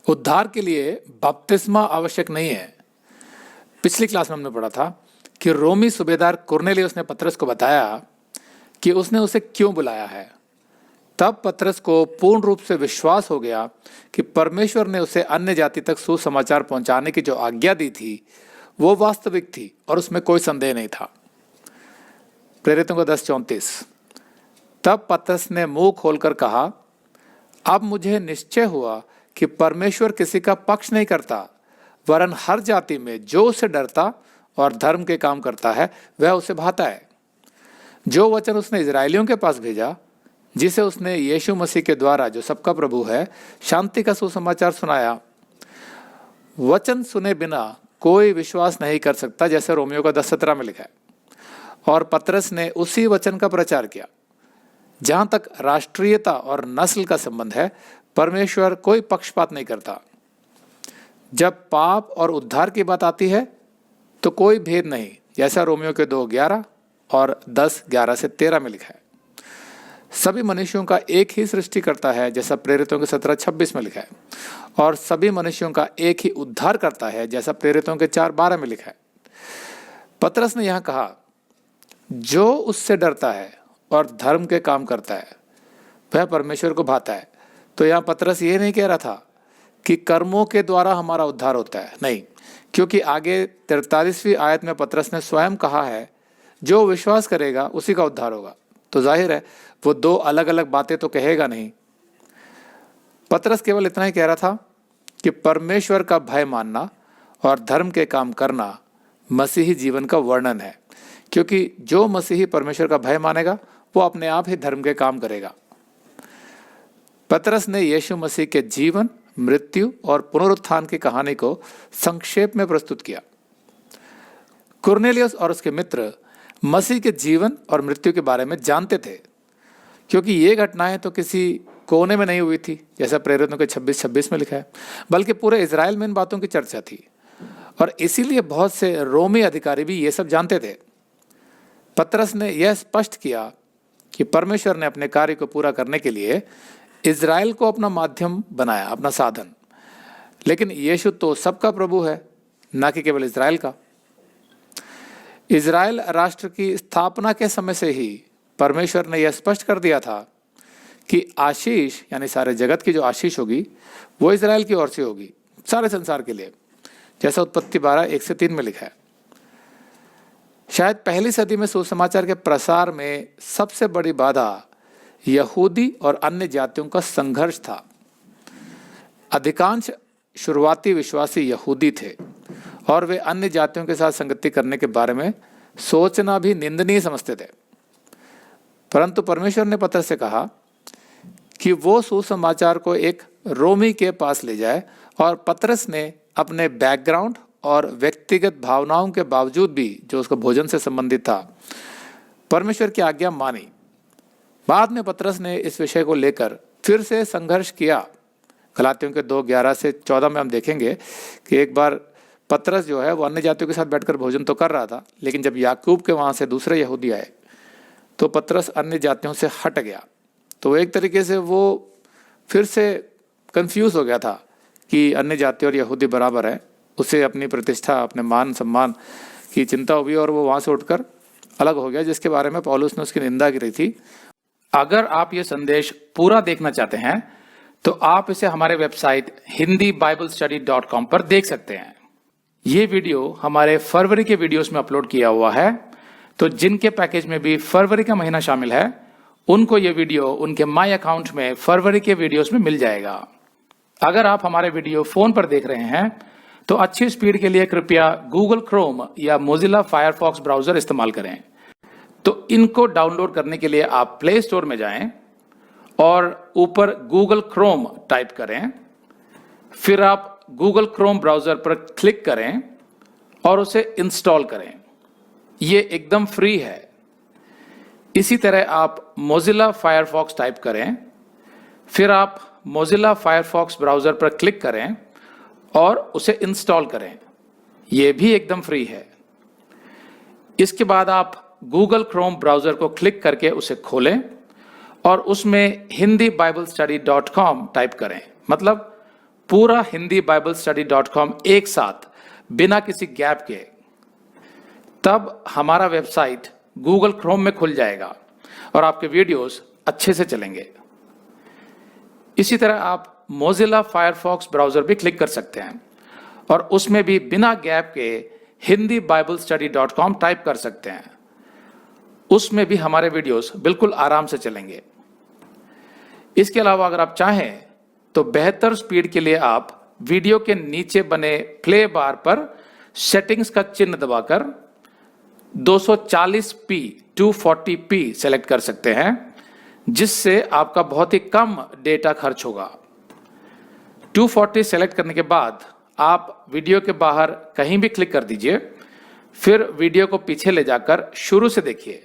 उद्धार के लिए बपतिस्मा आवश्यक नहीं है। पिछली क्लास में हमने पढ़ा था कि रोमी सूबेदार कुरनेलियुस ने पतरस को बताया कि उसने उसे क्यों बुलाया है। तब पतरस को पूर्ण रूप से विश्वास हो गया कि परमेश्वर ने उसे अन्य जाति तक सुसमाचार पहुंचाने की जो आज्ञा दी थी वो वास्तविक थी और उसमें कोई संदेह नहीं था। प्रेरितों का 10:34। तब पतरस ने मुंह खोलकर कहा, अब मुझे निश्चय हुआ कि परमेश्वर किसी का पक्ष नहीं करता, वरन हर जाति में जो उसे डरता और धर्म के काम करता है वह उसे भाता है। जो वचन उसने इजरायलियों के पास भेजा, जिसे उसने यीशु मसीह के द्वारा जो सबका प्रभु है शांति का सुसमाचार सुनाया, वचन सुने बिना कोई विश्वास नहीं कर सकता, जैसे रोमियो का 10:17 में लिखा है। और पतरस ने उसी वचन का प्रचार किया। जहां तक राष्ट्रीयता और नस्ल का संबंध है, परमेश्वर कोई पक्षपात नहीं करता। जब पाप और उद्धार की बात आती है तो कोई भेद नहीं, जैसा रोमियो के 2:11 और 10:11 से 13 में लिखा है। सभी मनुष्यों का एक ही सृष्टि करता है, जैसा प्रेरितों के 17:26 में लिखा है। और सभी मनुष्यों का एक ही उद्धार करता है, जैसा प्रेरितों के 4:12 में लिखा है। पतरस ने यहां कहा, जो उससे डरता है और धर्म के काम करता है वह परमेश्वर को भाता है। तो यहाँ पतरस ये नहीं कह रहा था कि कर्मों के द्वारा हमारा उद्धार होता है, नहीं, क्योंकि आगे 43वीं आयत में पतरस ने स्वयं कहा है जो विश्वास करेगा उसी का उद्धार होगा। तो जाहिर है वो दो अलग अलग बातें तो कहेगा नहीं। पतरस केवल इतना ही कह रहा था कि परमेश्वर का भय मानना और धर्म के काम करना मसीही जीवन का वर्णन है, क्योंकि जो मसीही परमेश्वर का भय मानेगा वो अपने आप ही धर्म के काम करेगा। पतरस ने यीशु मसीह के जीवन, मृत्यु और पुनरुत्थान की कहानी को संक्षेप में प्रस्तुत किया। कुरनेलियुस और उसके मित्र मसीह के जीवन और मृत्यु के बारे में जानते थे, क्योंकि ये घटनाएं तो किसी कोने में नहीं हुई थी, जैसा प्रेरितों के 26:26 में लिखा है, बल्कि पूरे इजराइल में इन बातों की चर्चा थी। और इसीलिए बहुत से रोमी अधिकारी भी ये सब जानते थे। पतरस ने यह स्पष्ट किया कि परमेश्वर ने अपने कार्य को पूरा करने के लिए इजराइल को अपना माध्यम बनाया, अपना साधन। लेकिन यीशु तो सबका प्रभु है, ना कि केवल इजराइल का। इजराइल राष्ट्र की स्थापना के समय से ही परमेश्वर ने यह स्पष्ट कर दिया था कि आशीष, यानी सारे जगत की जो आशीष होगी वो इजराइल की ओर से होगी, सारे संसार के लिए, जैसा उत्पत्ति 12:1-3 में लिखा है। शायद पहली सदी में सुसमाचार के प्रसार में सबसे बड़ी बाधा यहूदी और अन्य जातियों का संघर्ष था। अधिकांश शुरुआती विश्वासी यहूदी थे और वे अन्य जातियों के साथ संगति करने के बारे में सोचना भी निंदनीय समझते थे। परंतु परमेश्वर ने पतरस से कहा कि वो सुसमाचार को एक रोमी के पास ले जाए, और पतरस ने अपने बैकग्राउंड और व्यक्तिगत भावनाओं के बावजूद भी, जो उसका भोजन से संबंधित था, परमेश्वर की आज्ञा मानी। बाद में पतरस ने इस विषय को लेकर फिर से संघर्ष किया। गलातियों के 2:11-14 में हम देखेंगे कि एक बार पतरस जो है वो अन्य जातियों के साथ बैठकर भोजन तो कर रहा था, लेकिन जब याकूब के वहाँ से दूसरे यहूदी आए तो पतरस अन्य जातियों से हट गया। तो एक तरीके से वो फिर से कंफ्यूज हो गया था कि अन्य जाति और यहूदी बराबर है। उसे अपनी प्रतिष्ठा, अपने मान सम्मान की चिंता हुई और वो वहाँ से उठकर अलग हो गया, जिसके बारे में पौलुस ने उसकी निंदा की थी। अगर आप ये संदेश पूरा देखना चाहते हैं तो आप इसे हमारे वेबसाइट hindiBiblestudy.com पर देख सकते हैं। ये वीडियो हमारे फरवरी के वीडियोस में अपलोड किया हुआ है, तो जिनके पैकेज में भी फरवरी का महीना शामिल है उनको ये वीडियो उनके माई अकाउंट में फरवरी के वीडियोस में मिल जाएगा। अगर आप हमारे वीडियो फोन पर देख रहे हैं तो अच्छी स्पीड के लिए कृपया गूगल क्रोम या मोजिला फायरफॉक्स ब्राउजर इस्तेमाल करें। तो इनको डाउनलोड करने के लिए आप प्ले स्टोर में जाएं और ऊपर गूगल क्रोम टाइप करें, फिर आप गूगल क्रोम ब्राउजर पर क्लिक करें और उसे इंस्टॉल करें। ये एकदम फ्री है। इसी तरह आप मोजिला फायरफॉक्स टाइप करें, फिर आप मोजिला फायरफॉक्स ब्राउजर पर क्लिक करें और उसे इंस्टॉल करें। यह भी एकदम फ्री है। इसके बाद आप गूगल क्रोम ब्राउजर को क्लिक करके उसे खोलें और उसमें hindiBiblestudy.com टाइप करें, मतलब पूरा hindibiblesstudy.com एक साथ बिना किसी गैप के, तब हमारा वेबसाइट गूगल क्रोम में खुल जाएगा और आपके वीडियोस अच्छे से चलेंगे। इसी तरह आप मोजिला फायरफॉक्स ब्राउजर भी क्लिक कर सकते हैं और उसमें भी बिना गैप के hindibiblesstudy.com टाइप कर सकते हैं। उसमें भी हमारे वीडियोस बिल्कुल आराम से चलेंगे। इसके अलावा अगर आप चाहें तो बेहतर स्पीड के लिए आप वीडियो के नीचे बने प्ले बार पर सेटिंग्स का चिन्ह दबाकर 240p 240p सेलेक्ट कर सकते हैं, जिससे आपका बहुत ही कम डेटा खर्च होगा। 240 सेलेक्ट करने के बाद आप वीडियो के बाहर कहीं भी क्लिक कर दीजिए, फिर वीडियो को पीछे ले जाकर शुरू से देखिए।